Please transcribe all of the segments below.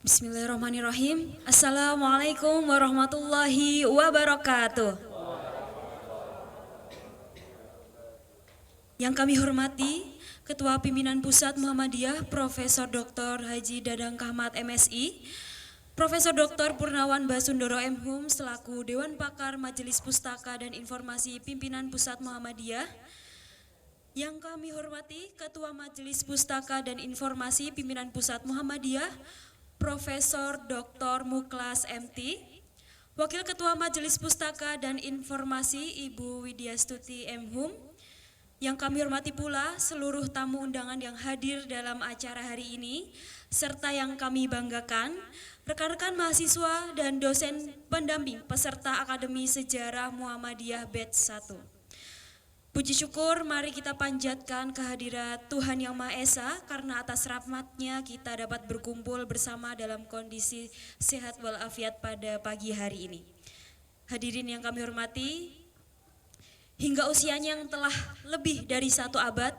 Bismillahirrahmanirrahim. Assalamualaikum warahmatullahi wabarakatuh. Yang kami hormati Ketua Pimpinan Pusat Muhammadiyah Profesor Dr. Haji Dadang Kahmat MSI, Profesor Dr. Purnawan Basundoro MHum selaku Dewan Pakar Majelis Pustaka dan Informasi Pimpinan Pusat Muhammadiyah. Yang kami hormati Ketua Majelis Pustaka dan Informasi Pimpinan Pusat Muhammadiyah Profesor Dr. Muklas MT, Wakil Ketua Majelis Pustaka dan Informasi Ibu Widyastuti MHum. Yang kami hormati pula seluruh tamu undangan yang hadir dalam acara hari ini, serta yang kami banggakan, rekan-rekan mahasiswa dan dosen pendamping peserta Akademi Sejarah Muhammadiyah Batch 1. Puji syukur mari kita panjatkan kehadirat Tuhan Yang Maha Esa karena atas rahmat-Nya kita dapat berkumpul bersama dalam kondisi sehat walafiat pada pagi hari ini. Hadirin yang kami hormati, hingga usianya yang telah lebih dari 1 abad,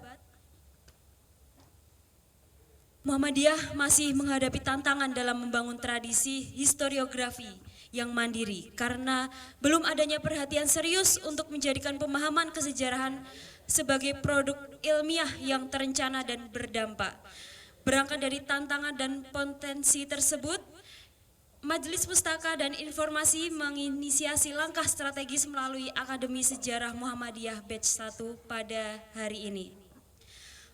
Muhammadiyah masih menghadapi tantangan dalam membangun tradisi historiografi yang mandiri karena belum adanya perhatian serius untuk menjadikan pemahaman kesejarahan sebagai produk ilmiah yang terencana dan berdampak. Berangkat dari tantangan dan potensi tersebut, Majelis Pustaka dan Informasi menginisiasi langkah strategis melalui Akademi Sejarah Muhammadiyah Batch 1 pada hari ini.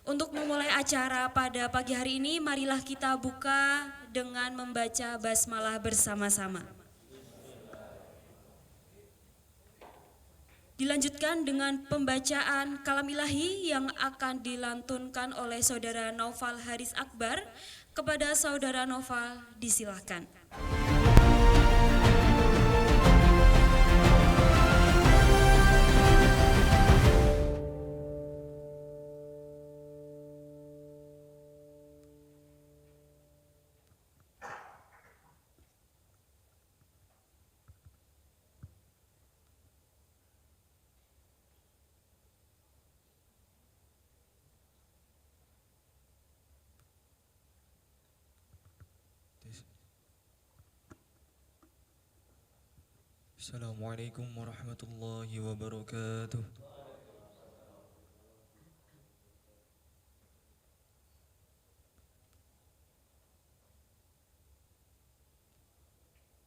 Untuk memulai acara pada pagi hari ini, marilah kita buka dengan membaca basmalah bersama-sama. Dilanjutkan dengan pembacaan kalam ilahi yang akan dilantunkan oleh Saudara Naufal Haris Akbar. Kepada Saudara Naufal, disilahkan. Assalamualaikum warahmatullahi wabarakatuh.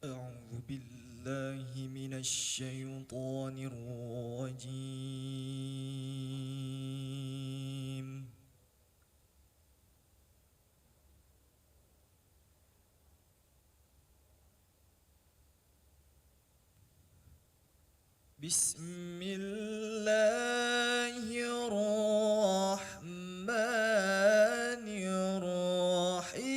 A'udzu billahi minasy syaithanir rajim. Bismillahirrahmanirrahim.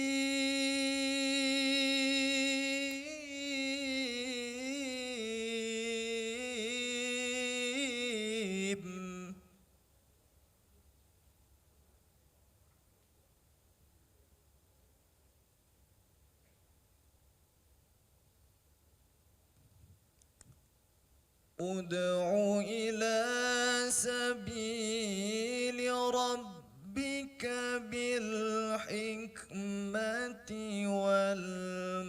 Ud'u ila sabili rabbika bil hikmati wal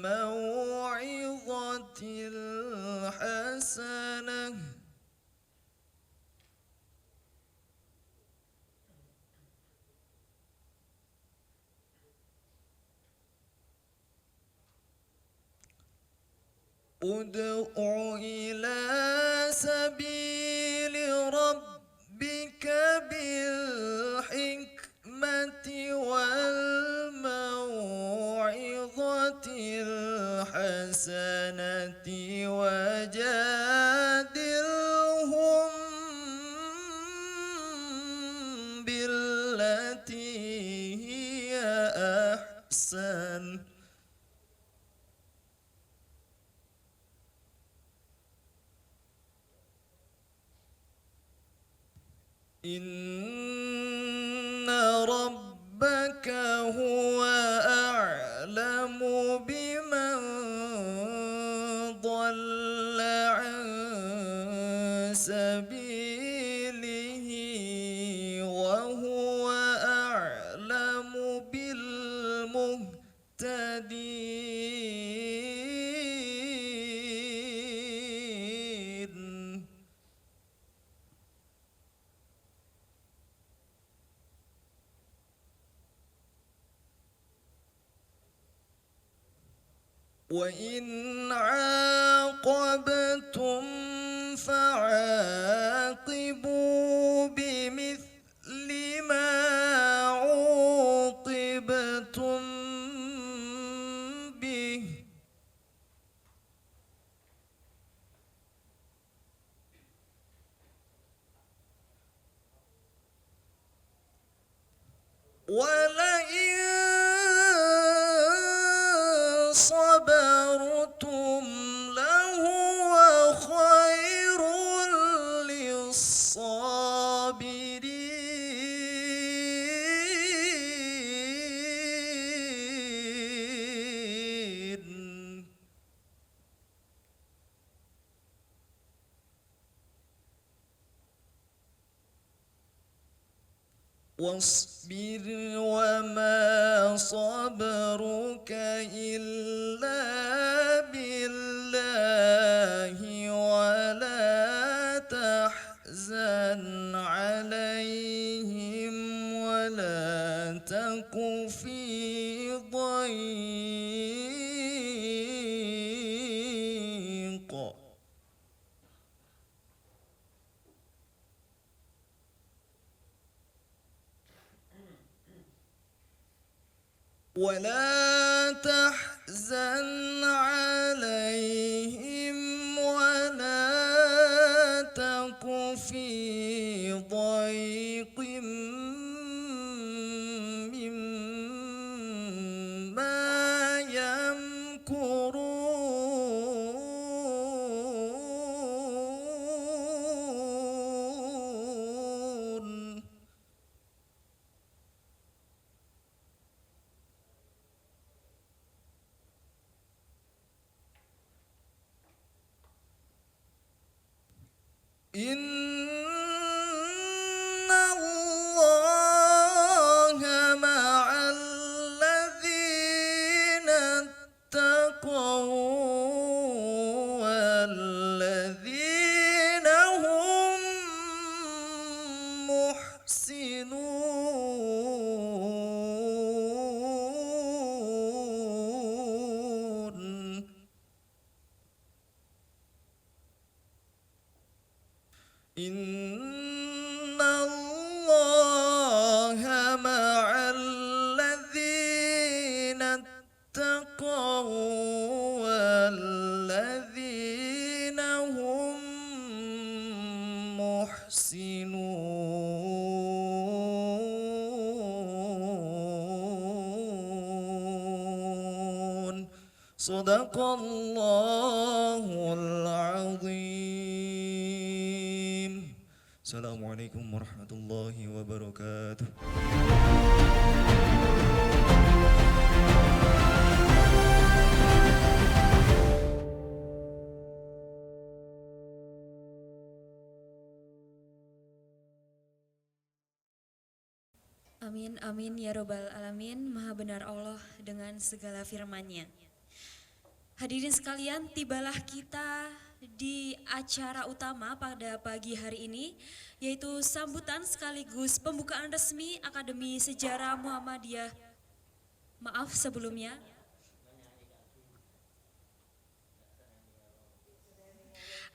mau'izatil hasanah. Ud'u ila sabili rabbika bil hikmati wal mau'izatil hasanati wajadilhum billati hiya ahsan. Inna rabbaka huwa a'lamu biman dhalla an sabilihi wa huwa a'lamu bil muhtadin. وإن عاقبتم فعاقبوا بمثل ما عوقبتم به ولئن صبرتم لهو خير للصابرين واصبر وما صبرك إلا بالله ولا تحزن عليهم ولا تك في ضيق ولا تحزن عليهم ولا تك في ضيق مما يمكرون إن الله مع الذين اتقوا والذين هم محسنون إن الله مع الذين اتقوا والذين هم محسنون صدق الله العظيم. Assalamualaikum warahmatullahi wabarakatuh. Amin, amin, ya robbal alamin. Maha benar Allah dengan segala firman-Nya. Hadirin sekalian, tibalah kita di acara utama pada pagi hari ini, yaitu sambutan sekaligus pembukaan resmi Akademi Sejarah Muhammadiyah. Maaf sebelumnya.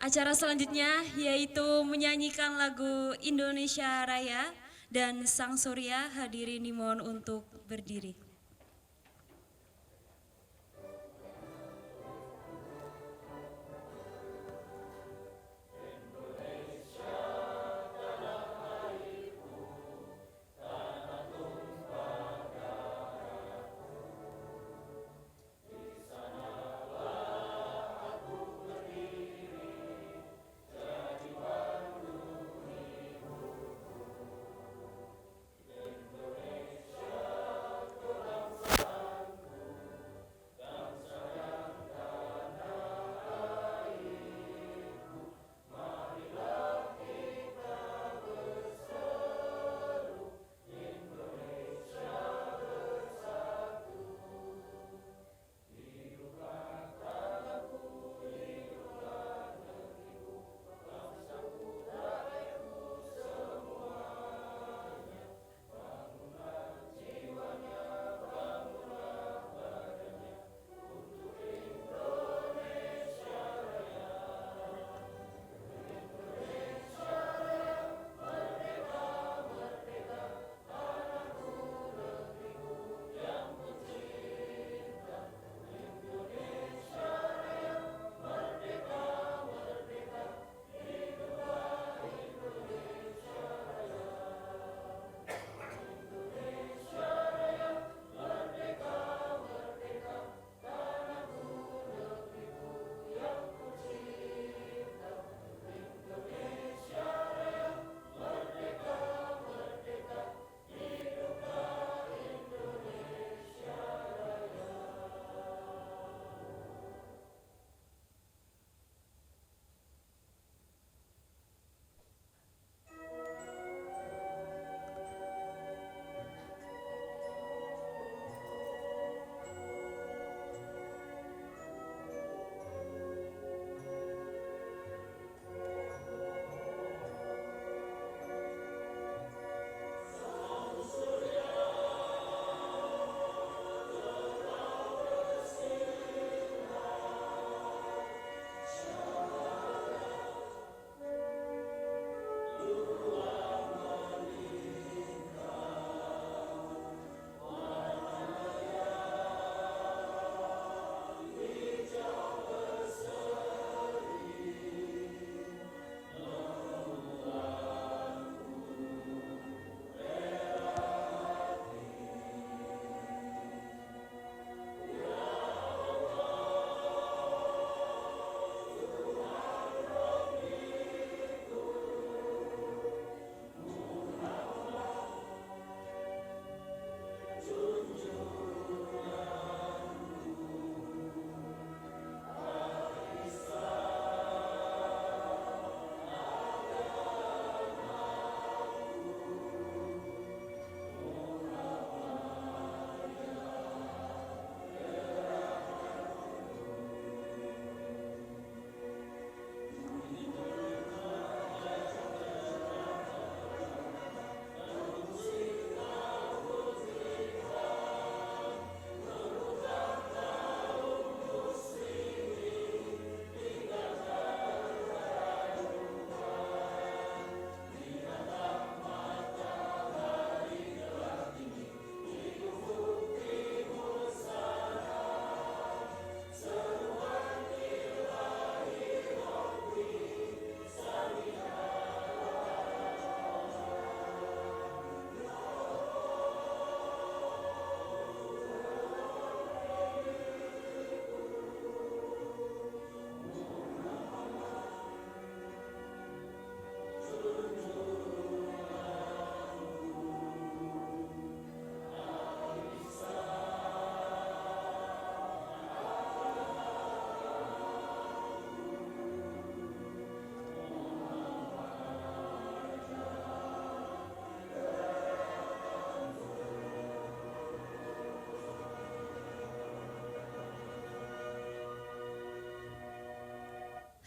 Acara selanjutnya yaitu menyanyikan lagu Indonesia Raya dan Sang Surya. Hadirin dimohon untuk berdiri.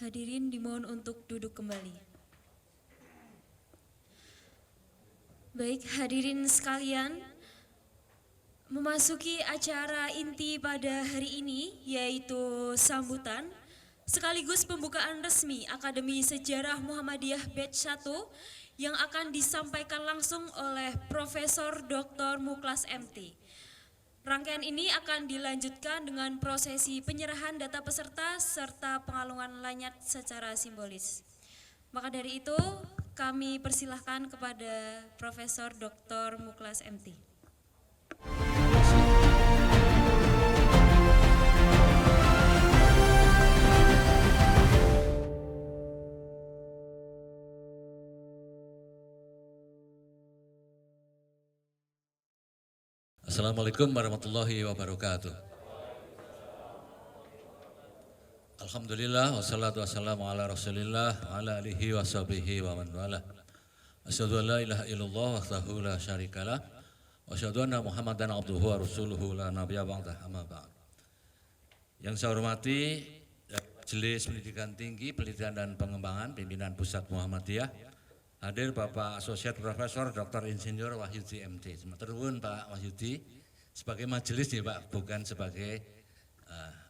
Hadirin dimohon untuk duduk kembali. Baik, hadirin sekalian, memasuki acara inti pada hari ini yaitu sambutan sekaligus pembukaan resmi Akademi Sejarah Muhammadiyah Batch 1 yang akan disampaikan langsung oleh Profesor Dr. Muklas MT. Rangkaian ini akan dilanjutkan dengan prosesi penyerahan data peserta serta pengalungan lanyat secara simbolis. Maka dari itu, kami persilahkan kepada Profesor Dr. Muklas MT. Assalamualaikum warahmatullahi wabarakatuh. Alhamdulillah wassalatu wassalamu ala rasulillah wa ala alihi wa sahbihi wa man wala. Asyhadu an la ilaha illallah wahdahu la syarikalah wa asyhadu anna Muhammadan abduhu wa rasuluhu la nabiyya ba'dah amma ba'd. Yang saya hormati Majelis Pendidikan Tinggi, Penelitian dan Pengembangan Pimpinan Pusat Muhammadiyah, hadir Bapak Asosiat Profesor Dr. Insinyur Wahyudi MT. Terun Pak Wahyudi sebagai majelis ya Pak, bukan sebagai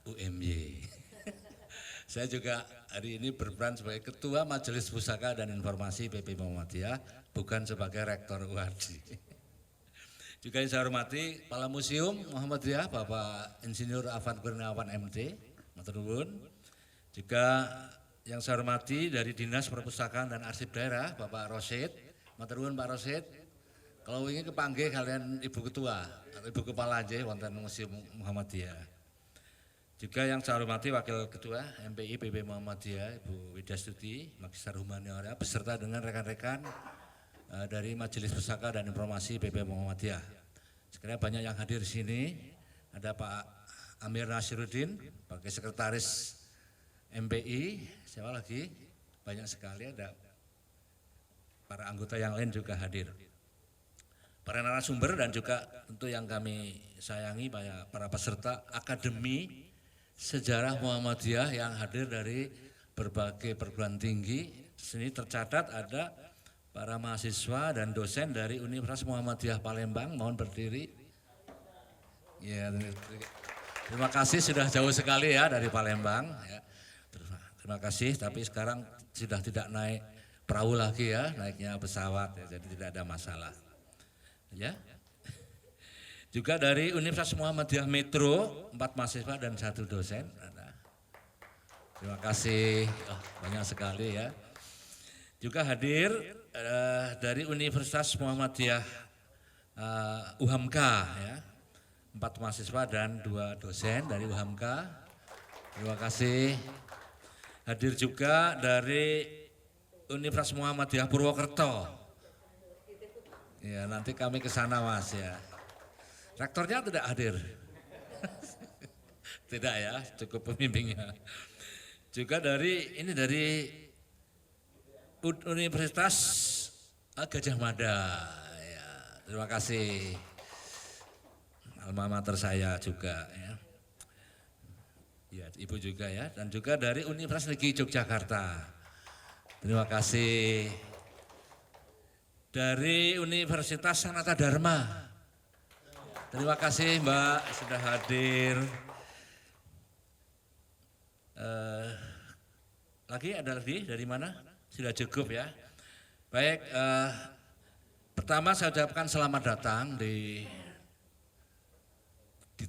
UMY. Saya juga hari ini berperan sebagai Ketua Majelis Pusaka dan Informasi PP Muhammadiyah, bukan sebagai Rektor UAD. Juga yang saya hormati Kepala Museum Muhammadiyah Bapak Insinyur Afan Kurniawan MT. Terun. Juga yang saya hormati dari Dinas Perpustakaan dan Arsip Daerah Bapak Rosid. Maturnuwun Pak Rosid. Kalau ingin kepanggih kalian Ibu Ketua atau Ibu Kepala aja wonten Museum Muhammadiyah. Juga yang saya hormati Wakil Ketua MPI PP Muhammadiyah Ibu Widastuti Magister Humaniora beserta dengan rekan-rekan dari Majelis Pusaka dan Informasi PP Muhammadiyah. Sekiranya banyak yang hadir di sini. Ada Pak Amir Nasiruddin sebagai Sekretaris MPI, siapa lagi? Banyak sekali, ada para anggota yang lain juga hadir. Para narasumber dan juga tentu yang kami sayangi para peserta Akademi Sejarah Muhammadiyah yang hadir dari berbagai perguruan tinggi. Di sini tercatat ada para mahasiswa dan dosen dari Universitas Muhammadiyah Palembang, mohon berdiri. Ya, terima kasih sudah jauh sekali ya dari Palembang. Ya. Terima kasih, tapi sekarang sudah tidak naik perahu lagi ya, naiknya pesawat ya, jadi tidak ada masalah. Ya. Juga dari Universitas Muhammadiyah Metro, 4 mahasiswa dan 1 dosen. Terima kasih, banyak sekali ya. Juga hadir dari Universitas Muhammadiyah UHAMKA ya, 4 mahasiswa dan 2 dosen dari UHAMKA. Terima kasih. Hadir juga dari Universitas Muhammadiyah Purwokerto. Ya, nanti kami ke sana Mas ya. Rektornya tidak hadir. Tidak ya, cukup pembimbingnya. Juga dari Universitas Gajah Mada. Ya, terima kasih. Alma mater saya juga ya. Ya, Ibu juga ya, dan juga dari Universitas Negeri Yogyakarta. Terima kasih. Dari Universitas Sanata Dharma. Terima kasih Mbak sudah hadir. Ada lagi dari mana? Sudah cukup ya. Baik, pertama saya ucapkan selamat datang di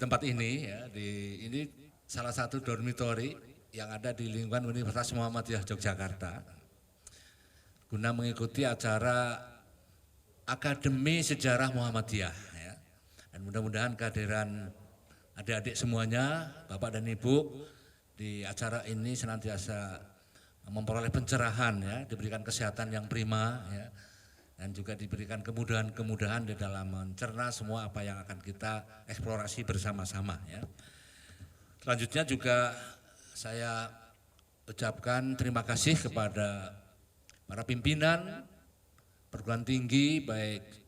tempat ini ya. Ini salah satu dormitori yang ada di lingkungan Universitas Muhammadiyah Yogyakarta. Guna mengikuti acara Akademi Sejarah Muhammadiyah. Dan mudah-mudahan kehadiran adik-adik semuanya, Bapak dan Ibu di acara ini senantiasa memperoleh pencerahan ya, diberikan kesehatan yang prima ya, dan juga diberikan kemudahan-kemudahan di dalam mencerna semua apa yang akan kita eksplorasi bersama-sama ya. Selanjutnya juga saya ucapkan terima kasih kepada para pimpinan perguruan tinggi baik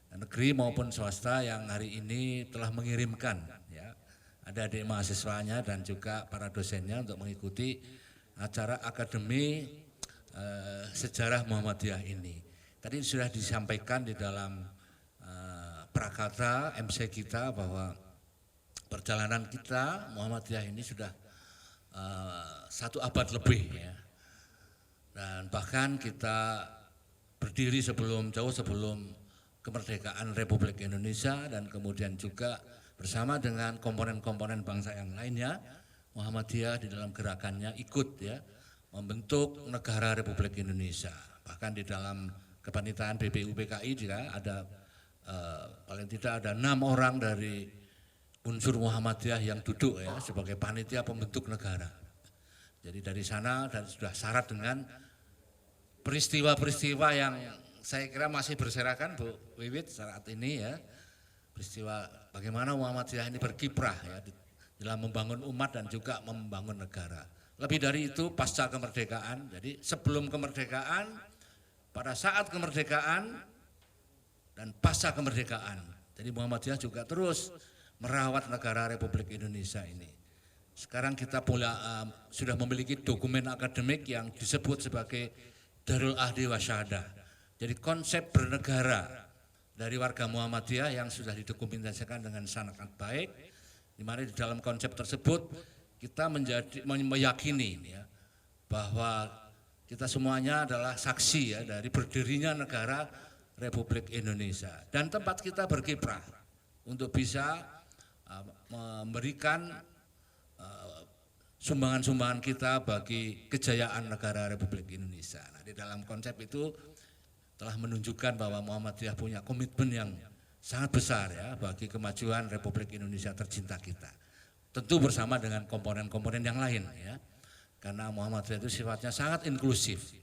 negeri maupun swasta yang hari ini telah mengirimkan ya, ada adik mahasiswanya dan juga para dosennya untuk mengikuti acara akademi sejarah Muhammadiyah ini. Tadi sudah disampaikan di dalam prakata MC kita bahwa perjalanan kita Muhammadiyah ini sudah 1 abad lebih ya. Dan bahkan kita berdiri jauh sebelum kemerdekaan Republik Indonesia, dan kemudian juga bersama dengan komponen-komponen bangsa yang lainnya, Muhammadiyah di dalam gerakannya ikut ya membentuk negara Republik Indonesia. Bahkan di dalam kepanitaan BPUPKI juga ada paling tidak ada 6 orang dari unsur Muhammadiyah yang duduk ya sebagai panitia pembentuk negara. Jadi dari sana dan sudah syarat dengan peristiwa-peristiwa yang saya kira masih berserakan Bu Wiwit saat ini ya. Peristiwa bagaimana Muhammadiyah ini berkiprah ya dalam membangun umat dan juga membangun negara. Lebih dari itu pasca kemerdekaan, jadi sebelum kemerdekaan, pada saat kemerdekaan, dan pasca kemerdekaan. Jadi Muhammadiyah juga terus merawat negara Republik Indonesia ini. Sekarang kita sudah memiliki dokumen akademik yang disebut sebagai Darul Ahdi wa Syahadah. Jadi konsep bernegara dari warga Muhammadiyah yang sudah didokumentasikan dengan sangat baik, di mana di dalam konsep tersebut kita meyakini ya, bahwa kita semuanya adalah saksi ya dari berdirinya negara Republik Indonesia, dan tempat kita berkiprah untuk bisa memberikan sumbangan-sumbangan kita bagi kejayaan negara Republik Indonesia. Nah, di dalam konsep itu telah menunjukkan bahwa Muhammadiyah punya komitmen yang sangat besar ya bagi kemajuan Republik Indonesia tercinta kita. Tentu bersama dengan komponen-komponen yang lain ya. Karena Muhammadiyah itu sifatnya sangat inklusif.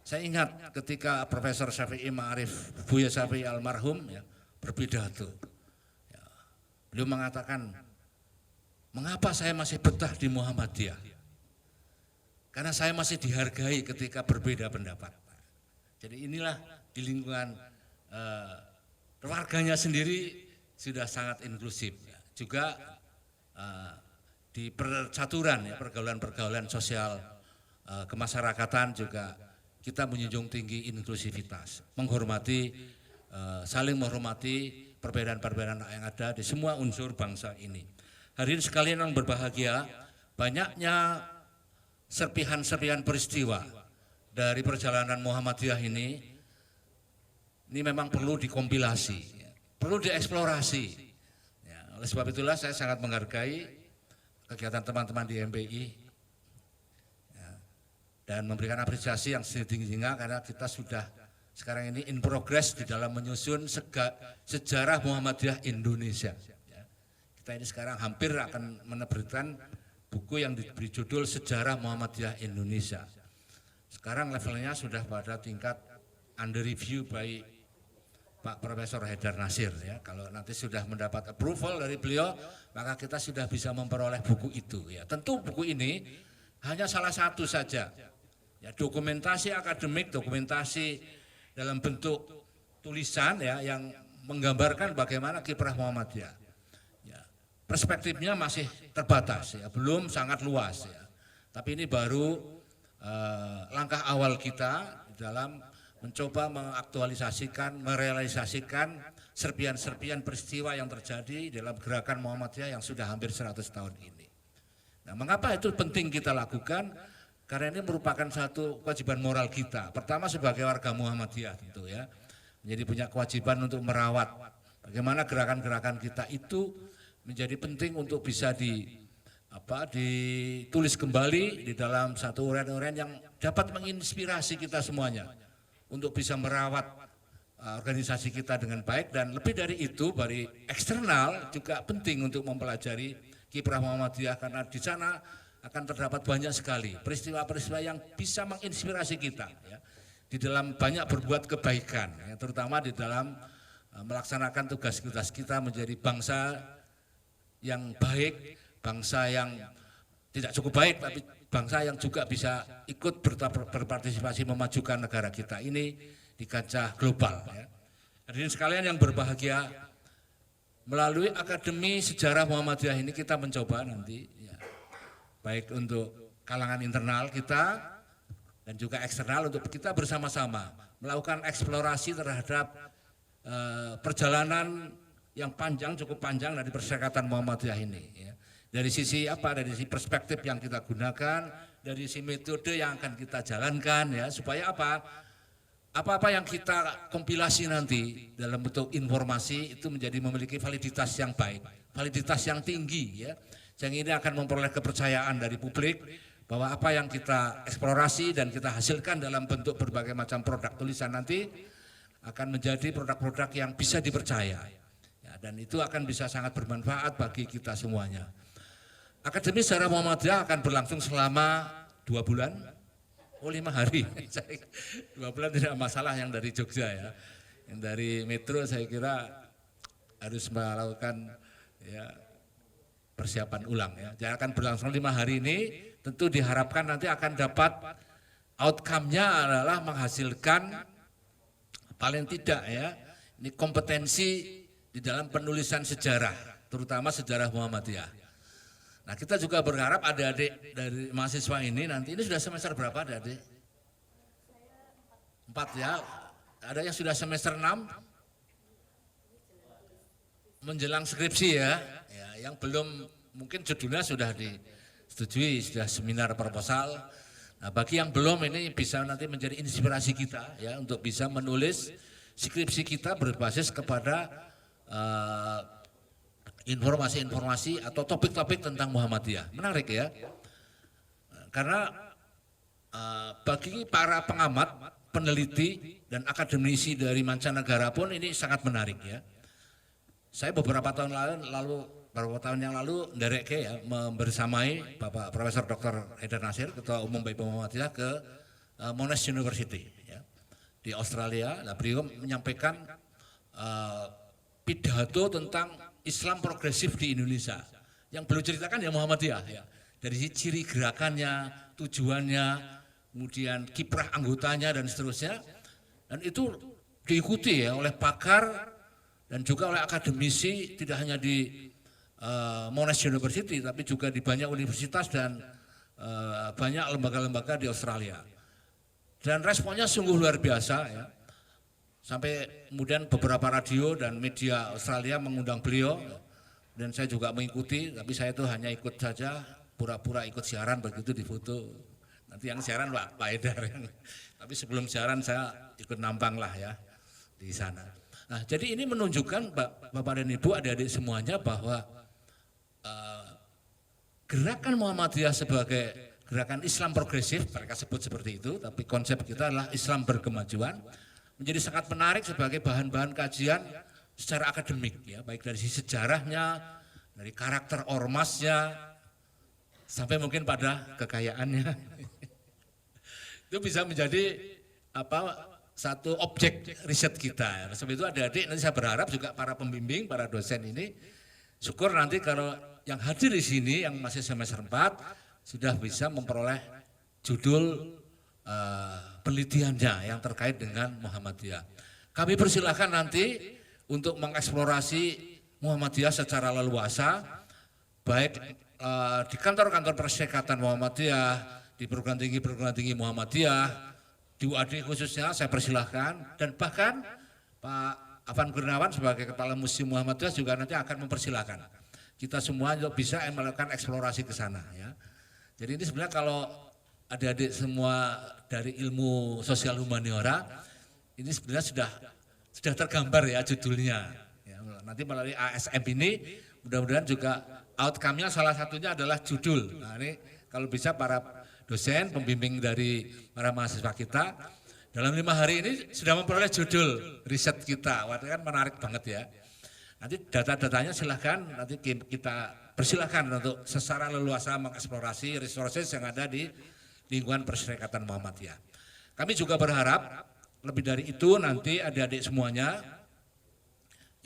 Saya ingat ketika Profesor Syafi'i Ma'arif Buya Syafi'i almarhum ya, berpidato. Ya, beliau mengatakan, mengapa saya masih betah di Muhammadiyah? Karena saya masih dihargai ketika berbeda pendapat. Jadi inilah di lingkungan keluarganya sendiri sudah sangat inklusif. Ya. Juga di percaturan ya, pergaulan-pergaulan sosial kemasyarakatan juga kita menjunjung tinggi inklusivitas, menghormati, saling menghormati perbedaan-perbedaan yang ada di semua unsur bangsa ini. Hadirin sekalian yang berbahagia, banyaknya serpihan-serpihan peristiwa dari perjalanan Muhammadiyah ini memang perlu dikompilasi, perlu dieksplorasi. Ya, oleh sebab itulah saya sangat menghargai kegiatan teman-teman di MPI ya, dan memberikan apresiasi yang setinggi-tingginya karena kita sudah sekarang ini in progress di dalam menyusun sejarah Muhammadiyah Indonesia. Ya. Kita ini sekarang hampir akan menerbitkan buku yang diberi judul Sejarah Muhammadiyah Indonesia. Sekarang levelnya sudah pada tingkat under review by Pak Profesor Haidar Nasir ya. Kalau nanti sudah mendapat approval dari beliau, maka kita sudah bisa memperoleh buku itu ya. Tentu buku ini hanya salah satu saja. Ya, dokumentasi akademik, dokumentasi dalam bentuk tulisan ya yang menggambarkan bagaimana kiprah Muhammadiyah. Ya, perspektifnya masih terbatas ya, belum sangat luas ya. Tapi ini baru langkah awal kita di dalam mencoba mengaktualisasikan, merealisasikan serpian-serpian peristiwa yang terjadi dalam gerakan Muhammadiyah yang sudah hampir 100 tahun ini. Nah, mengapa itu penting kita lakukan? Karena ini merupakan satu kewajiban moral kita. Pertama sebagai warga Muhammadiyah tentu ya, menjadi punya kewajiban untuk merawat bagaimana gerakan-gerakan kita itu menjadi penting untuk bisa ditulis kembali di dalam satu uraian-uraian yang dapat menginspirasi kita semuanya untuk bisa merawat organisasi kita dengan baik, dan lebih dari itu dari eksternal juga penting untuk mempelajari kiprah Muhammadiyah karena di sana akan terdapat banyak sekali peristiwa-peristiwa yang bisa menginspirasi kita ya, di dalam banyak berbuat kebaikan ya, terutama di dalam melaksanakan tugas-tugas kita menjadi bangsa yang baik, bangsa yang tidak cukup baik tapi bangsa yang juga bisa ikut berpartisipasi memajukan negara kita ini di kancah global. Ya. Hadirin sekalian yang berbahagia, melalui Akademi Sejarah Muhammadiyah ini kita mencoba nanti, ya, baik untuk kalangan internal kita dan juga eksternal untuk kita bersama-sama melakukan eksplorasi terhadap perjalanan yang panjang, cukup panjang dari Perserikatan Muhammadiyah ini. Ya. Dari sisi apa? Dari sisi perspektif yang kita gunakan, dari sisi metode yang akan kita jalankan, ya supaya apa? Apa-apa yang kita kompilasi nanti dalam bentuk informasi itu memiliki validitas yang baik, validitas yang tinggi, ya. Yang ini akan memperoleh kepercayaan dari publik bahwa apa yang kita eksplorasi dan kita hasilkan dalam bentuk berbagai macam produk tulisan nanti akan menjadi produk-produk yang bisa dipercaya, ya, dan itu akan bisa sangat bermanfaat bagi kita semuanya. Akademi Sejarah Muhammadiyah akan berlangsung selama 2 bulan, 5 hari. 2 bulan tidak masalah yang dari Jogja, ya. Yang dari Metro saya kira harus melakukan, ya, persiapan ulang, ya. Jadi akan berlangsung 5 hari ini, tentu diharapkan nanti akan dapat outcome-nya adalah menghasilkan paling tidak, ya, ini kompetensi di dalam penulisan sejarah, terutama sejarah Muhammadiyah. Nah, kita juga berharap adik-adik dari mahasiswa ini nanti, ini sudah semester berapa adik-adik? 4, ya. Ada yang sudah semester 6? Menjelang skripsi, ya. Ya, yang belum mungkin judulnya sudah disetujui, sudah seminar proposal. Nah, bagi yang belum ini bisa nanti menjadi inspirasi kita, ya, untuk bisa menulis skripsi kita berbasis kepada informasi-informasi atau topik-topik tentang Muhammadiyah. Menarik, ya. Karena bagi para pengamat, peneliti dan akademisi dari mancanegara pun ini sangat menarik, ya. Saya beberapa tahun yang lalu ndereke, ya, membersamai Bapak Profesor Dr. Haidar Nasir, Ketua Umum BPIM Muhammadiyah ke Monash University, ya, di Australia. Nah, beliau menyampaikan pidato tentang Islam progresif di Indonesia. Yang beliau ceritakan ya Muhammadiyah, ya. Dari ciri gerakannya, tujuannya, kemudian kiprah anggotanya dan seterusnya. Dan itu diikuti, ya, oleh pakar dan juga oleh akademisi, tidak hanya di Monash University tapi juga di banyak universitas dan banyak lembaga-lembaga di Australia. Dan responnya sungguh luar biasa, ya. Sampai kemudian beberapa radio dan media Australia mengundang beliau, dan saya juga mengikuti, tapi saya itu hanya ikut saja, pura-pura ikut siaran begitu difoto. Nanti yang siaran Pak Haidar, tapi sebelum siaran saya ikut nampang lah, ya, di sana. Nah, jadi ini menunjukkan Bapak dan Ibu, adik-adik semuanya, bahwa gerakan Muhammadiyah sebagai gerakan Islam progresif, mereka sebut seperti itu, tapi konsep kita adalah Islam berkemajuan, menjadi sangat menarik sebagai bahan-bahan kajian secara akademik, ya, baik dari sisi sejarahnya, dari karakter ormasnya, sampai mungkin pada kekayaannya. Itu bisa menjadi satu objek riset kita. Sebab itu adik-adik, nanti saya berharap juga para pembimbing, para dosen ini, syukur nanti kalau yang hadir di sini yang masih semester 4 sudah bisa memperoleh judul penelitiannya yang terkait dengan Muhammadiyah. Kami persilahkan nanti untuk mengeksplorasi Muhammadiyah secara leluasa, baik di kantor-kantor Perserikatan Muhammadiyah, di perguruan tinggi Muhammadiyah, di UAD khususnya saya persilahkan, dan bahkan Pak Afan Kurniawan sebagai Kepala Museum Muhammadiyah juga nanti akan mempersilahkan kita semua untuk bisa melakukan eksplorasi ke sana, ya. Jadi ini sebenarnya kalau adik-adik semua dari ilmu sosial humaniora, ini sebenarnya sudah tergambar, ya, judulnya. Ya, nanti melalui ASM ini mudah-mudahan juga outcome-nya salah satunya adalah judul. Nah, ini kalau bisa para dosen, pembimbing dari para mahasiswa kita dalam 5 hari ini sudah memperoleh judul riset kita. Wah, itu kan menarik banget, ya. Nanti data-datanya silahkan nanti kita persilahkan untuk secara leluasa mengeksplorasi resources yang ada di lingkungan Perserikatan Muhammadiyah. Kami juga berharap lebih dari itu nanti adik-adik semuanya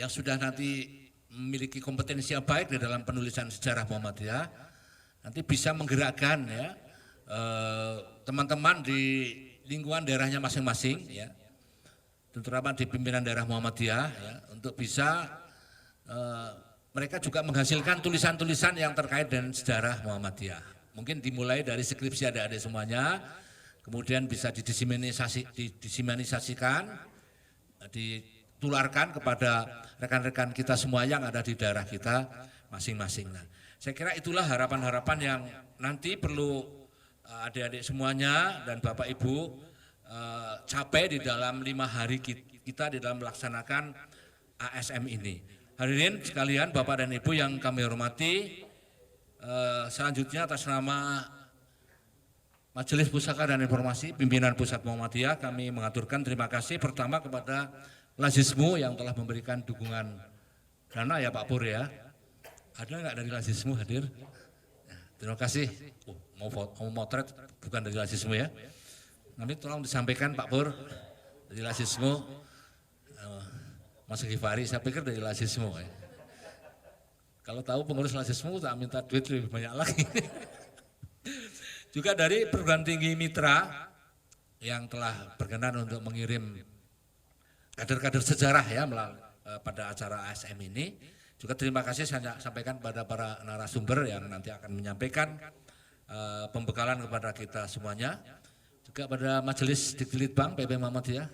yang sudah nanti memiliki kompetensi yang baik di dalam penulisan sejarah Muhammadiyah nanti bisa menggerakkan, ya, teman-teman di lingkungan daerahnya masing-masing, ya, terutama di pimpinan daerah Muhammadiyah, ya, untuk bisa mereka juga menghasilkan tulisan-tulisan yang terkait dengan sejarah Muhammadiyah. mungkin dimulai dari skripsi adik-adik semuanya, kemudian bisa didiseminasikan, ditularkan kepada rekan-rekan kita semua yang ada di daerah kita masing-masing. Nah, saya kira itulah harapan-harapan yang nanti perlu adik-adik semuanya dan Bapak Ibu capai di dalam 5 hari kita di dalam melaksanakan ASM ini. Hadirin sekalian, Bapak dan Ibu yang kami hormati, selanjutnya atas nama Majelis Pusaka dan Informasi Pimpinan Pusat Muhammadiyah, kami mengaturkan terima kasih pertama kepada Lazismu yang telah memberikan dukungan dana ya Pak Pur ya. Ada nggak dari Lazismu hadir? Terima kasih. Mau motret bukan dari Lazismu ya. Nanti tolong disampaikan Pak Pur dari Lazismu, Mas Ghifari, saya pikir dari Lazismu ya. Kalau tahu pengurus Lazismu tak minta duit lebih banyak lagi. Juga dari perguruan tinggi mitra yang telah berkenan untuk mengirim kader-kader sejarah ya pada acara ASM ini. Juga terima kasih saya sampaikan pada para narasumber yang nanti akan menyampaikan pembekalan kepada kita semuanya. Juga pada Majelis Diktilitbang PP Muhammadiyah,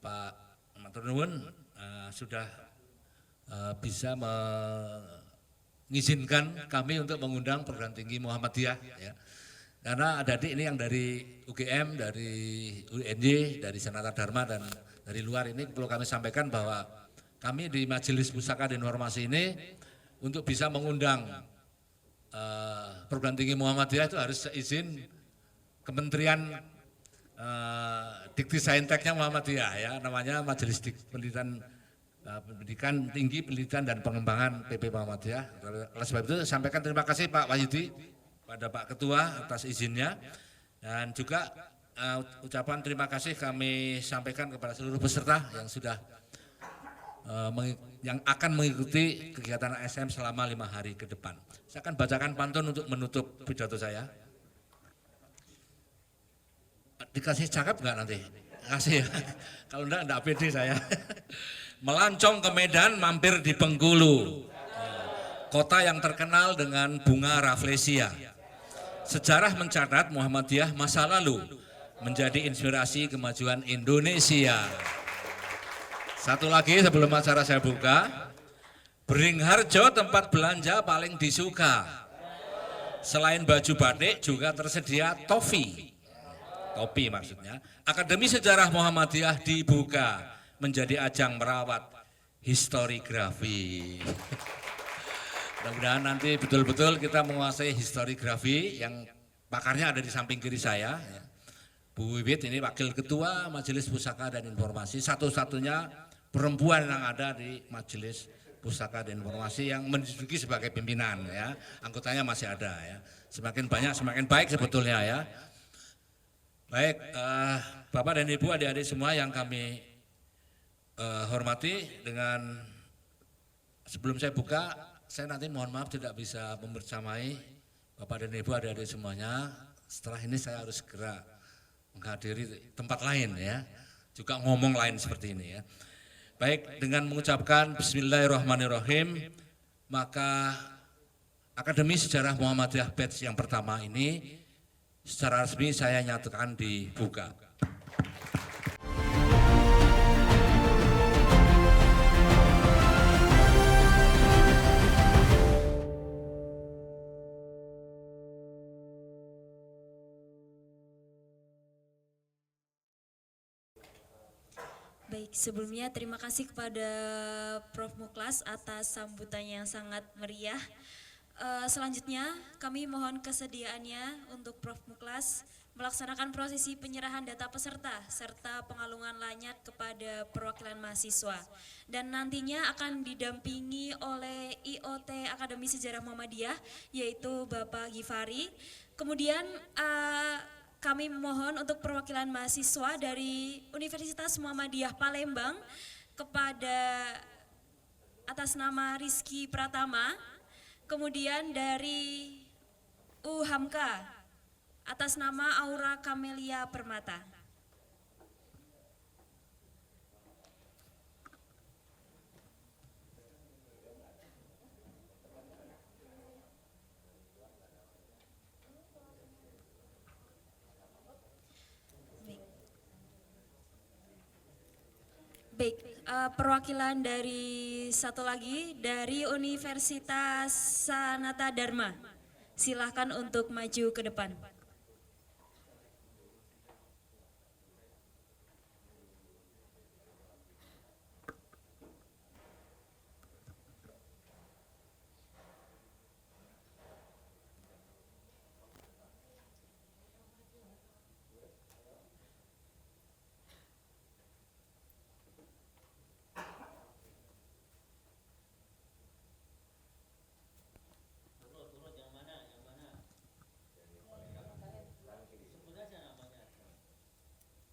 Pak Matur nuwun sudah bisa mengizinkan kami untuk mengundang perguruan tinggi Muhammadiyah ya. Karena adik-adik ini yang dari UGM, dari UNY, dari Sanata Dharma dan dari luar ini perlu kami sampaikan bahwa kami di Majelis Pusaka dan Informasi ini untuk bisa mengundang perguruan tinggi Muhammadiyah itu harus seizin Kementerian Diktisainteknya Muhammadiyah ya, namanya Majelis Pendidikan Tinggi, Penelitian dan Pengembangan PP Muhammadiyah. Oleh sebab itu sampaikan terima kasih Pak Wahyudi pada Pak Ketua atas izinnya, dan juga ucapan terima kasih kami sampaikan kepada seluruh peserta yang sudah yang akan mengikuti kegiatan ASM selama 5 hari ke depan. Saya akan bacakan pantun untuk menutup pidato saya. Dikasih cakep nggak nanti? Kasih ya. Kalau enggak pede saya. Melancong ke Medan, mampir di Bengkulu. Kota yang terkenal dengan bunga rafflesia. Sejarah mencatat Muhammadiyah masa lalu menjadi inspirasi kemajuan Indonesia. Satu lagi sebelum acara saya buka. Beringharjo tempat belanja paling disuka. Selain baju batik juga tersedia topi maksudnya. Akademi Sejarah Muhammadiyah dibuka menjadi ajang merawat historiografi. Mudah-mudahan nanti betul-betul kita menguasai historiografi yang pakarnya ada di samping kiri saya. Bu Wiwit ini Wakil Ketua Majelis Pusaka dan Informasi, satu-satunya perempuan yang ada di Majelis Pusaka dan Informasi yang menduduki sebagai pimpinan ya. Anggotanya masih ada ya. Semakin banyak semakin baik sebetulnya ya. Baik, Bapak dan Ibu, adik-adik semua yang kami hormati, dengan sebelum saya buka, saya nanti mohon maaf tidak bisa membersamai Bapak dan Ibu, adik-adik semuanya. Setelah ini saya harus segera menghadiri tempat lain ya, juga ngomong lain seperti ini ya. Baik, dengan mengucapkan Bismillahirrahmanirrahim, maka Akademi Sejarah Muhammadiyah Batch yang pertama ini secara resmi saya nyatakan dibuka. Baik, sebelumnya terima kasih kepada Prof. Muklas atas sambutannya yang sangat meriah. Selanjutnya kami mohon kesediaannya untuk Prof. Muklas melaksanakan prosesi penyerahan data peserta serta pengalungan lanyat kepada perwakilan mahasiswa, dan nantinya akan didampingi oleh IOT Akademi Sejarah Muhammadiyah yaitu Bapak Ghifari. Kemudian kami memohon untuk perwakilan mahasiswa dari Universitas Muhammadiyah Palembang kepada atas nama Rizky Pratama. Kemudian dari UHAMKA atas nama Aura Kamelia Permata. Baik, perwakilan dari satu lagi dari Universitas Sanata Dharma. Silahkan untuk maju ke depan.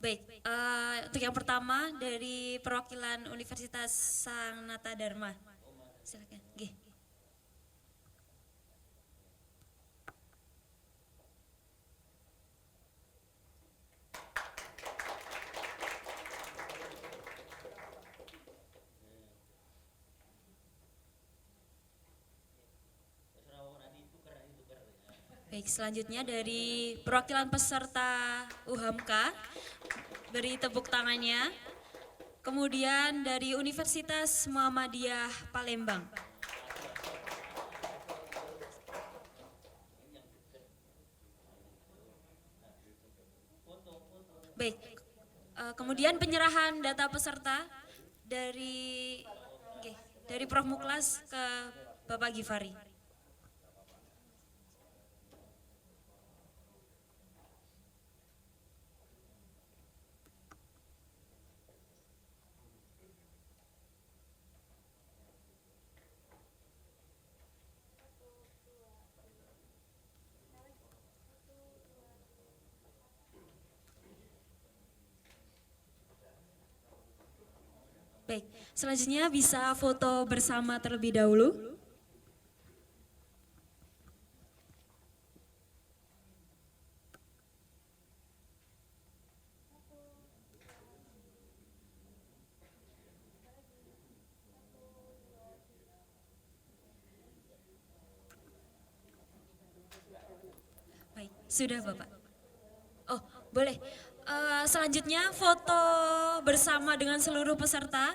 Baik, untuk yang pertama dari perwakilan Universitas Sanata Dharma. Silakan. Nggih. Baik, selanjutnya dari perwakilan peserta UHAMKA, beri tepuk tangannya. Kemudian dari Universitas Muhammadiyah Palembang. Baik, kemudian penyerahan data peserta dari dari Prof Muklas ke Bapak Gifari. Baik, selanjutnya bisa foto bersama terlebih dahulu. Baik, sudah Bapak. Oh, boleh. Selanjutnya foto bersama dengan seluruh peserta.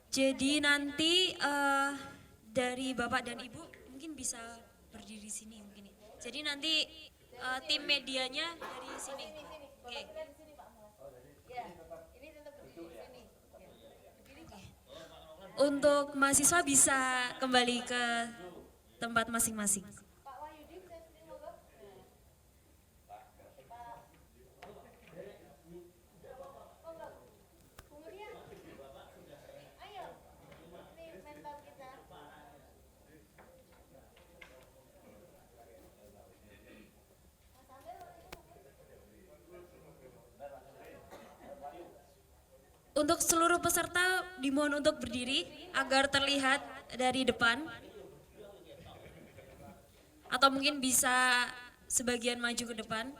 Jadi nanti dari Bapak dan Ibu mungkin bisa berdiri di sini mungkin. Jadi nanti tim medianya dari sini. Oke. Untuk mahasiswa bisa kembali ke tempat masing-masing. Untuk seluruh peserta dimohon untuk berdiri agar terlihat dari depan. Atau mungkin bisa sebagian maju ke depan.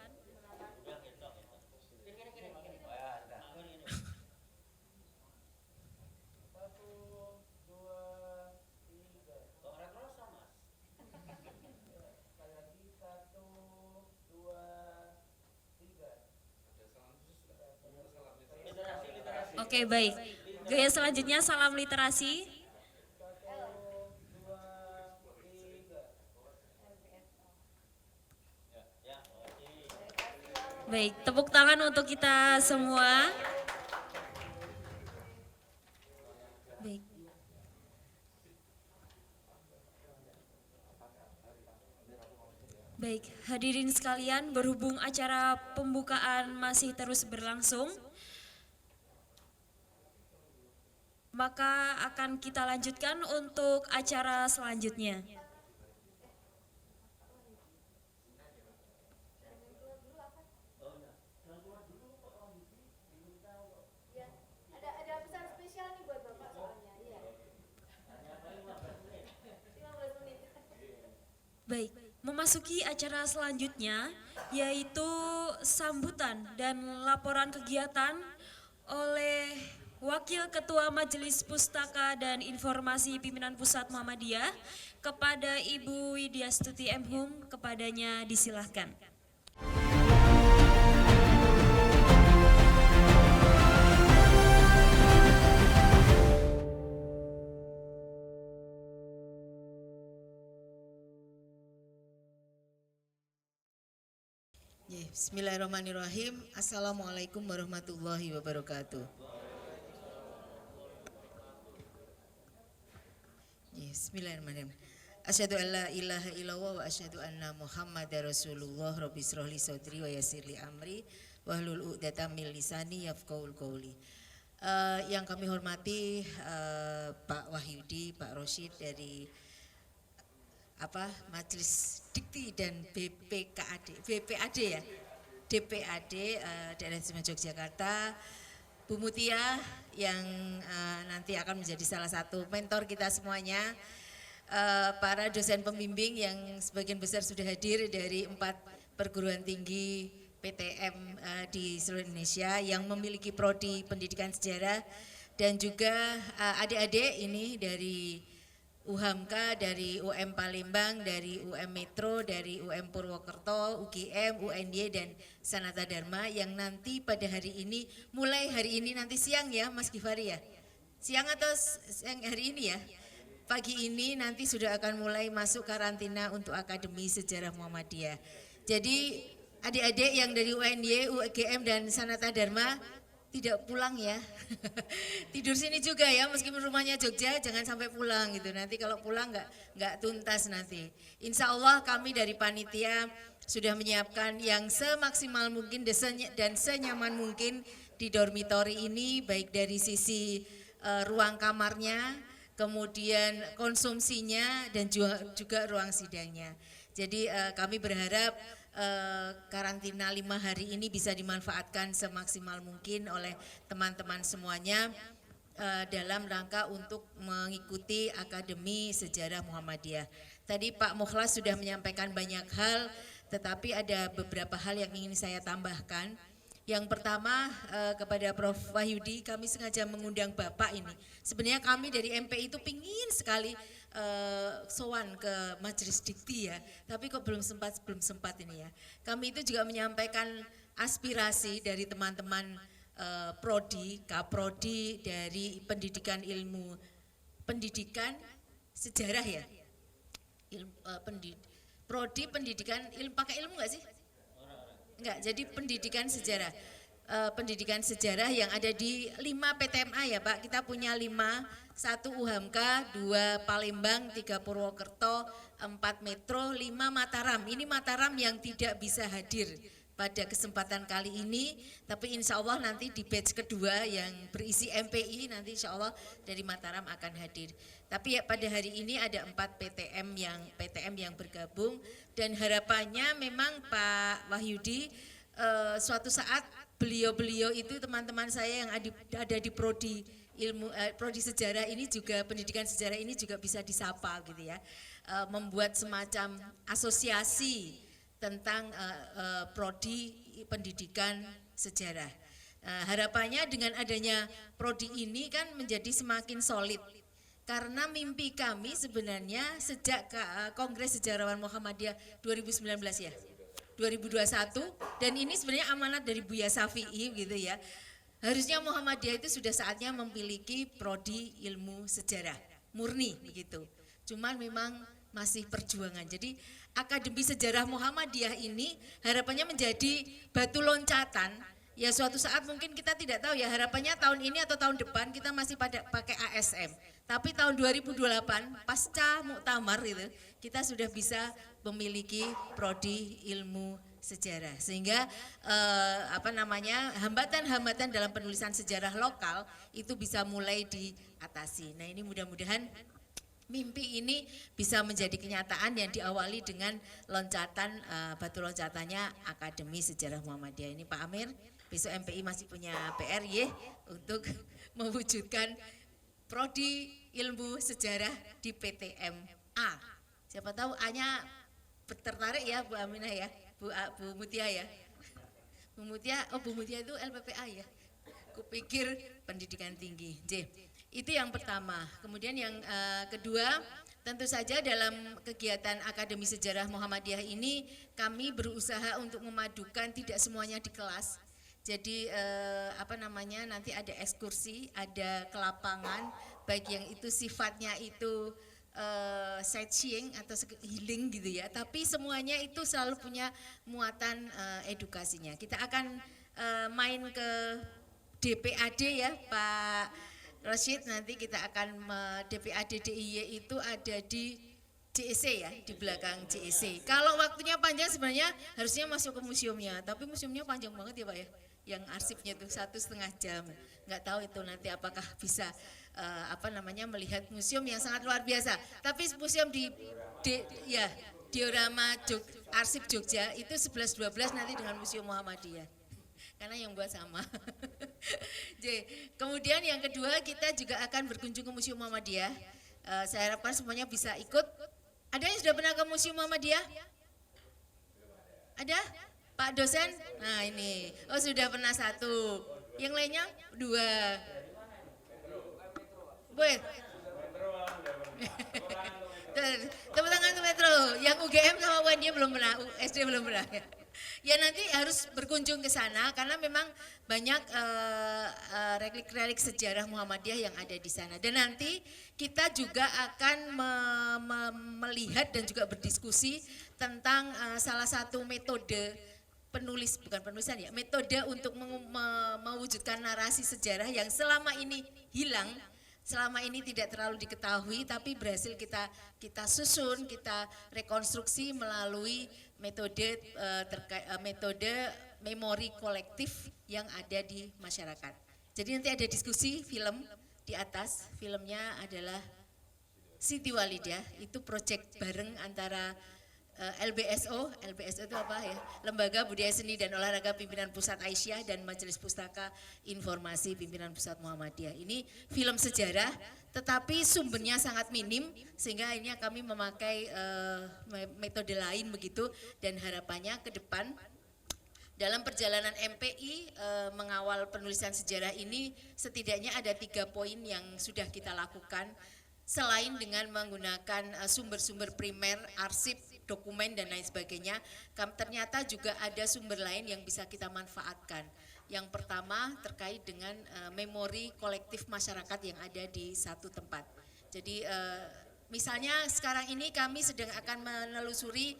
Oke, baik. Gaya selanjutnya salam literasi. Baik, tepuk tangan untuk kita semua. Baik. Baik, hadirin sekalian, berhubung acara pembukaan masih terus berlangsung, maka akan kita lanjutkan untuk acara selanjutnya. Ada pesan spesial nih buat Bapak soalnya. Iya. 15 menit. Baik, memasuki acara selanjutnya yaitu sambutan dan laporan kegiatan oleh Wakil Ketua Majelis Pustaka dan Informasi Pimpinan Pusat Muhammadiyah kepada Ibu Widyastuti M. Hum, kepadanya disilahkan. Ya, bismillahirrahmanirrahim. Assalamualaikum warahmatullahi wabarakatuh. Ya, bismillahirrahmanirrahim. Asyhadu an la ilaha illallah wa asyhadu anna Muhammadar Rasulullah. Rabbi shrahli sadri wa yassirli amri wahlul 'uqdatam min lisani yafqahul qawli. Yang kami hormati Pak Wahyudi, Pak Rosyid dari Majelis Dikti dan BPAD ya, DPAD daerah istimewa Yogyakarta, Bu Mutia yang nanti akan menjadi salah satu mentor kita semuanya, para dosen pembimbing yang sebagian besar sudah hadir dari 4 perguruan tinggi PTM di seluruh Indonesia yang memiliki prodi pendidikan sejarah, dan juga adik-adik ini dari UHAMKA, dari UM Palembang, dari UM Metro, dari UM Purwokerto, UGM, UNY, dan Sanata Dharma yang nanti pada hari ini, mulai hari ini nanti siang ya Mas Gifari ya? Siang atau siang hari ini ya? Pagi ini nanti sudah akan mulai masuk karantina untuk Akademi Sejarah Muhammadiyah. Jadi adik-adik yang dari UNY, UGM, dan Sanata Dharma tidak pulang ya, tidur sini juga ya, meskipun rumahnya Jogja jangan sampai pulang gitu, nanti kalau pulang nggak tuntas nanti. Insya Allah kami dari panitia sudah menyiapkan yang semaksimal mungkin dan senyaman mungkin di dormitori ini, baik dari sisi ruang kamarnya, kemudian konsumsinya, dan juga ruang sidangnya. Jadi kami berharap karantina 5 hari ini bisa dimanfaatkan semaksimal mungkin oleh teman-teman semuanya dalam rangka untuk mengikuti Akademi Sejarah Muhammadiyah. Tadi Pak Mukhlas sudah menyampaikan banyak hal, tetapi ada beberapa hal yang ingin saya tambahkan. Yang pertama kepada Prof. Wahyudi, kami sengaja mengundang Bapak ini. Sebenarnya kami dari MPI itu pingin sekali sowan ke Majelis Dikti ya, tapi kok belum sempat ini ya. Kami itu juga menyampaikan aspirasi dari teman-teman prodi, kaprodi dari pendidikan sejarah ya. Prodi pendidikan ilmu, pakai ilmu enggak sih? Enggak, jadi pendidikan sejarah. Pendidikan sejarah yang ada di 5 PTMA ya Pak. Kita punya 5, 1 UHAMKA, 2 Palembang, 3 Purwokerto, 4 Metro, 5 Mataram. Ini Mataram yang tidak bisa hadir pada kesempatan kali ini, tapi insya Allah nanti di batch kedua yang berisi MPI nanti insya Allah dari Mataram akan hadir. Tapi ya pada hari ini ada 4 PTM yang bergabung, dan harapannya memang Pak Wahyudi suatu saat beliau itu teman-teman saya yang ada di prodi prodi sejarah ini juga, pendidikan sejarah ini juga bisa disapa gitu ya, membuat semacam asosiasi tentang prodi pendidikan sejarah. Harapannya dengan adanya prodi ini kan menjadi semakin solid, karena mimpi kami sebenarnya sejak Kongres Sejarawan Muhammadiyah 2019 ya, 2021, dan ini sebenarnya amanat dari Buya Syafi'i gitu ya. Harusnya Muhammadiyah itu sudah saatnya memiliki prodi ilmu sejarah murni begitu. Cuman memang masih perjuangan. Jadi Akademi Sejarah Muhammadiyah ini harapannya menjadi batu loncatan. Ya suatu saat mungkin kita tidak tahu ya, harapannya tahun ini atau tahun depan kita masih pakai ASM. Tapi tahun 2028 pasca muktamar itu kita sudah bisa memiliki prodi ilmu sejarah, sehingga hambatan-hambatan dalam penulisan sejarah lokal itu bisa mulai diatasi. Nah ini mudah-mudahan mimpi ini bisa menjadi kenyataan yang diawali dengan loncatan, batu loncatannya Akademi Sejarah Muhammadiyah ini. Pak Amir, besok MPI masih punya PR ya untuk mewujudkan prodi ilmu sejarah di PTMA. Siapa tahu A-nya tertarik ya Bu Aminah ya, Bu Mutia ya. Bu Mutia itu LPPA ya. Kupikir pendidikan tinggi. Itu yang pertama. Kemudian yang kedua, tentu saja dalam kegiatan Akademi Sejarah Muhammadiyah ini kami berusaha untuk memadukan tidak semuanya di kelas. Jadi nanti ada ekskursi, ada ke lapangan, baik yang itu sifatnya itu sightseeing atau healing gitu ya, tapi semuanya itu selalu punya muatan edukasinya. Kita akan main ke DPAD ya Pak Rashid, nanti kita akan DPAD DIY itu ada di JEC ya, di belakang JEC. Kalau waktunya panjang sebenarnya harusnya masuk ke museumnya, tapi museumnya panjang banget ya Pak ya, yang arsipnya itu 1,5 jam. Nggak tahu itu nanti apakah bisa melihat museum yang sangat luar biasa. Tapi museum diorama Arsip Jogja itu 11-12 nanti dengan Museum Muhammadiyah. Karena yang buat sama. Kemudian yang kedua kita juga akan berkunjung ke Museum Muhammadiyah. Saya harapkan semuanya bisa ikut. Ada yang sudah pernah ke Museum Muhammadiyah? Ada? Pak dosen? Nah ini, sudah pernah 1. Yang lainnya 2. Boleh? Tepuk tangan untuk Metro. Yang UGM sama UNY belum pernah, SD belum pernah. Ya nanti harus berkunjung ke sana karena memang banyak relik-relik sejarah Muhammadiyah yang ada di sana. Dan nanti kita juga akan melihat dan juga berdiskusi tentang salah satu metode metode untuk mewujudkan narasi sejarah yang selama ini hilang, selama ini tidak terlalu diketahui, tapi berhasil kita susun, kita rekonstruksi melalui metode memori kolektif yang ada di masyarakat. Jadi nanti ada diskusi film di atas, filmnya adalah Siti Walidah, itu proyek bareng antara LBSO itu apa ya? Lembaga Budaya Seni dan Olahraga Pimpinan Pusat Aisyah dan Majelis Pustaka Informasi Pimpinan Pusat Muhammadiyah. Ini film sejarah, tetapi sumbernya sangat minim sehingga akhirnya kami memakai metode lain begitu, dan harapannya ke depan dalam perjalanan MPI mengawal penulisan sejarah ini setidaknya ada 3 poin yang sudah kita lakukan. Selain dengan menggunakan sumber-sumber primer, arsip, dokumen dan lain sebagainya, ternyata juga ada sumber lain yang bisa kita manfaatkan. Yang pertama terkait dengan memori kolektif masyarakat yang ada di satu tempat. Jadi misalnya sekarang ini kami sedang akan menelusuri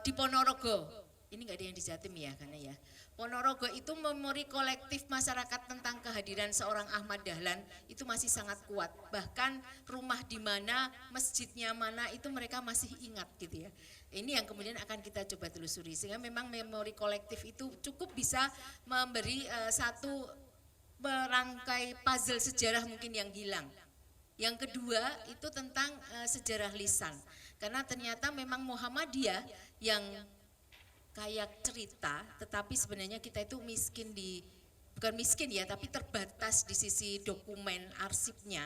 di Ponorogo. Ini nggak ada yang di Jatim ya karena ya. Ponorogo itu memori kolektif masyarakat tentang kehadiran seorang Ahmad Dahlan itu masih sangat kuat. Bahkan rumah di mana, masjidnya mana itu mereka masih ingat gitu ya. Ini yang kemudian akan kita coba telusuri. Sehingga memang memori kolektif itu cukup bisa memberi satu merangkai puzzle sejarah mungkin yang hilang. Yang kedua itu tentang sejarah lisan. Karena ternyata memang Muhammadiyah yang kayak cerita, tetapi sebenarnya kita itu bukan miskin ya, tapi terbatas di sisi dokumen arsipnya.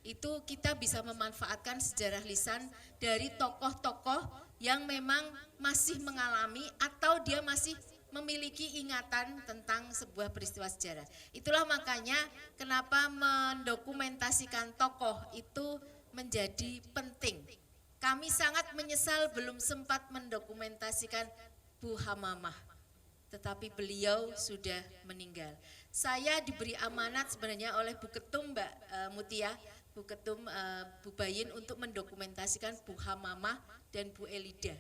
Itu kita bisa memanfaatkan sejarah lisan dari tokoh-tokoh yang memang masih mengalami atau dia masih memiliki ingatan tentang sebuah peristiwa sejarah. Itulah makanya kenapa mendokumentasikan tokoh itu menjadi penting. Kami sangat menyesal belum sempat mendokumentasikan Bu Hamamah, tetapi beliau sudah meninggal. Saya diberi amanat sebenarnya oleh Bu Ketum Mbak Mutia, Bu Ketum Bu Bayin untuk mendokumentasikan Bu Hamamah dan Bu Elida.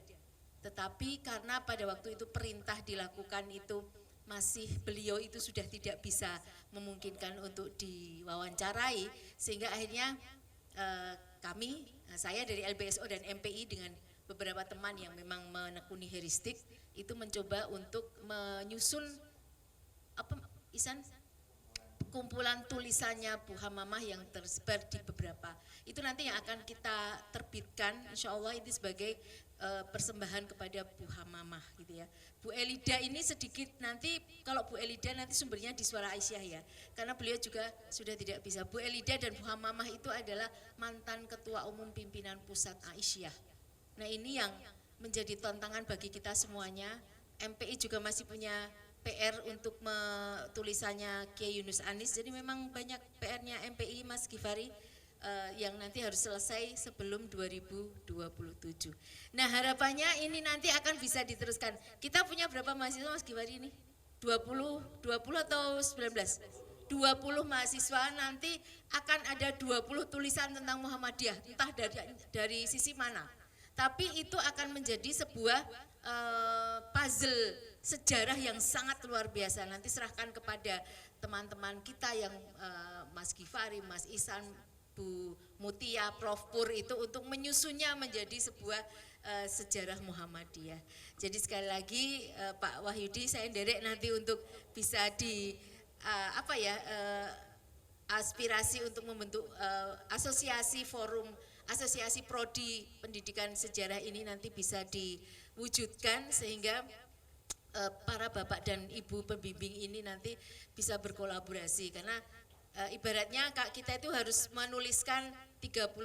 Tetapi karena pada waktu itu perintah dilakukan itu masih beliau itu sudah tidak bisa memungkinkan untuk diwawancarai, sehingga akhirnya saya dari LBSO dan MPI dengan beberapa teman yang memang menekuni heuristik itu mencoba untuk menyusun kumpulan tulisannya Bu Hamamah yang tersebar di beberapa. Itu nanti yang akan kita terbitkan, insya Allah itu sebagai persembahan kepada Bu Hamamah gitu ya. Bu Elida ini sedikit nanti, kalau Bu Elida nanti sumbernya di Suara Aisyah ya, karena beliau juga sudah tidak bisa. Bu Elida dan Bu Hamamah itu adalah mantan Ketua Umum Pimpinan Pusat Aisyah. Nah ini yang menjadi tantangan bagi kita semuanya. MPI juga masih punya PR untuk tulisannya Kiai Yunus Anis. Jadi memang banyak PR-nya MPI Mas Gifari yang nanti harus selesai sebelum 2027. Nah harapannya ini nanti akan bisa diteruskan. Kita punya berapa mahasiswa Mas Gifari ini? 20 atau 19? 20 mahasiswa nanti akan ada 20 tulisan tentang Muhammadiyah, entah dari sisi mana. Tapi itu akan menjadi sebuah puzzle sejarah yang sangat luar biasa. Nanti serahkan kepada teman-teman kita yang Mas Gifari, Mas Ihsan, Bu Mutia, Prof Pur itu untuk menyusunnya menjadi sebuah sejarah Muhammadiyah. Jadi sekali lagi Pak Wahyudi, saya nderek nanti untuk bisa di aspirasi untuk membentuk asosiasi forum, asosiasi prodi pendidikan sejarah ini nanti bisa diwujudkan sehingga para bapak dan ibu pembimbing ini nanti bisa berkolaborasi, karena ibaratnya kita itu harus menuliskan 38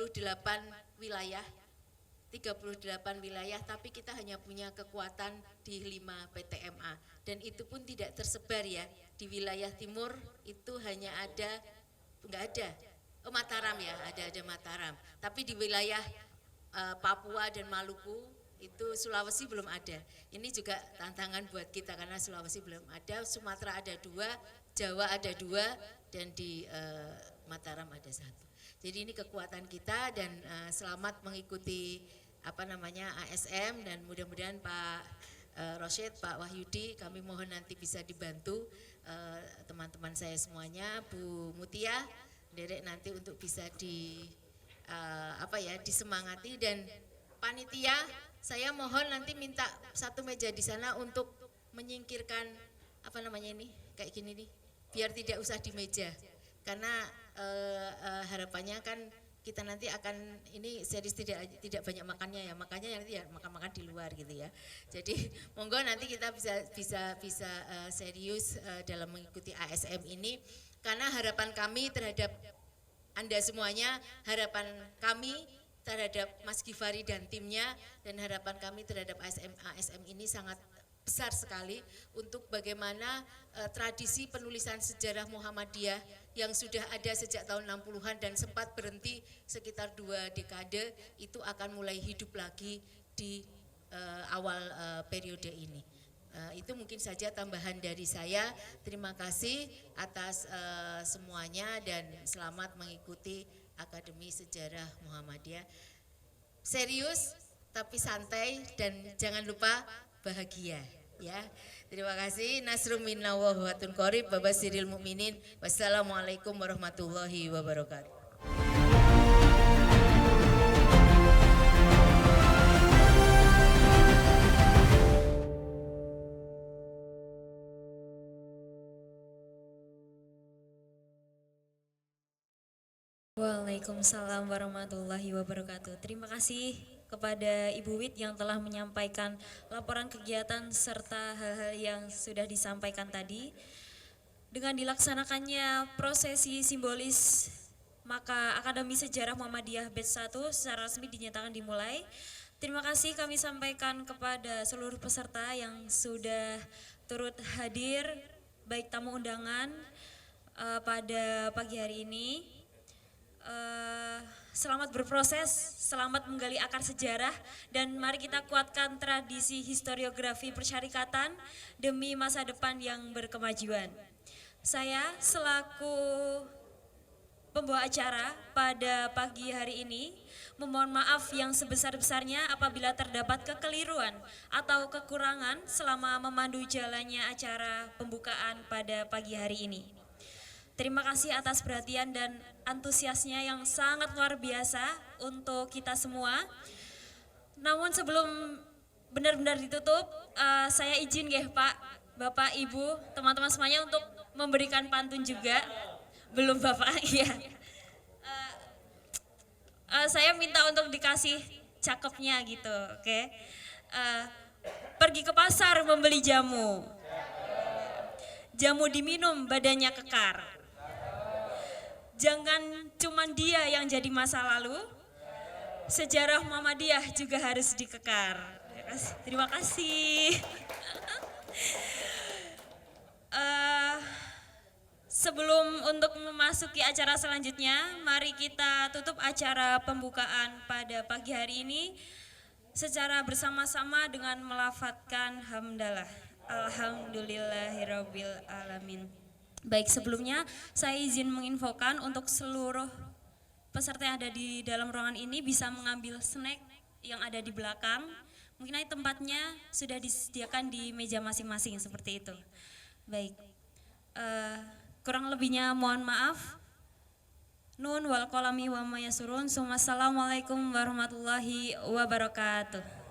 wilayah, tapi kita hanya punya kekuatan di 5 PTMA, dan itu pun tidak tersebar ya. Di wilayah timur itu hanya ada, enggak ada, Mataram ya, ada Mataram, tapi di wilayah Papua dan Maluku itu, Sulawesi belum ada. Ini juga tantangan buat kita karena Sulawesi belum ada, Sumatera ada 2, Jawa ada 2, dan di Mataram ada 1. Jadi ini kekuatan kita, dan selamat mengikuti ASM, dan mudah-mudahan Pak Rosyid, Pak Wahyudi, kami mohon nanti bisa dibantu teman-teman saya semuanya, Bu Mutia, Derek nanti untuk bisa disemangati, dan panitia saya mohon nanti minta satu meja di sana untuk menyingkirkan kayak gini nih, biar tidak usah di meja, karena harapannya kan kita nanti akan ini series tidak banyak makannya ya, makanya nanti ya makan di luar gitu ya. Jadi monggo nanti kita bisa serius dalam mengikuti ASM ini, karena harapan kami terhadap Anda semuanya, harapan kami terhadap Mas Gifari dan timnya, dan harapan kami terhadap ASM ini sangat besar sekali untuk bagaimana tradisi penulisan sejarah Muhammadiyah yang sudah ada sejak tahun 60-an dan sempat berhenti sekitar 2 dekade itu akan mulai hidup lagi di awal periode ini. Itu mungkin saja tambahan dari saya. Terima kasih atas semuanya, dan selamat mengikuti Akademi Sejarah Muhammadiyah. Serius tapi santai, dan jangan lupa bahagia ya. Terima kasih. Nasrum minna wa huwatun qorib, Bapak Siril Mukminin. Wassalamualaikum warahmatullahi wabarakatuh. Waalaikumsalam warahmatullahi wabarakatuh. Terima kasih kepada Ibu Wit yang telah menyampaikan laporan kegiatan serta hal-hal yang sudah disampaikan tadi. Dengan dilaksanakannya prosesi simbolis, maka Akademi Sejarah Muhammadiyah Batch 1 secara resmi dinyatakan dimulai. Terima kasih kami sampaikan kepada seluruh peserta yang sudah turut hadir, baik tamu undangan pada pagi hari ini. Selamat berproses, selamat menggali akar sejarah, dan mari kita kuatkan tradisi historiografi persyarikatan demi masa depan yang berkemajuan. Saya selaku pembawa acara pada pagi hari ini memohon maaf yang sebesar-besarnya apabila terdapat kekeliruan atau kekurangan selama memandu jalannya acara pembukaan pada pagi hari ini. Terima kasih atas perhatian dan antusiasnya yang sangat luar biasa untuk kita semua. Namun sebelum benar-benar ditutup, saya izin ya Pak, Bapak, Ibu, teman-teman semuanya untuk memberikan pantun juga. Belum Bapak, ya. Saya minta untuk dikasih cakepnya gitu, oke. Pergi ke pasar membeli jamu. Jamu diminum badannya kekar. Jangan cuma dia yang jadi masa lalu, sejarah Muhammadiyah juga harus dikekar. Terima kasih. Sebelum untuk memasuki acara selanjutnya, mari kita tutup acara pembukaan pada pagi hari ini secara bersama-sama dengan melafadzkan hamdalah. Alhamdulillahirabbil alamin. Baik, sebelumnya saya izin menginfokan untuk seluruh peserta yang ada di dalam ruangan ini bisa mengambil snack yang ada di belakang. Mungkin nanti tempatnya sudah disediakan di meja masing-masing seperti itu. Baik, kurang lebihnya mohon maaf. Nun wal kolami wa ma yasurun. Assalamualaikum warahmatullahi wabarakatuh.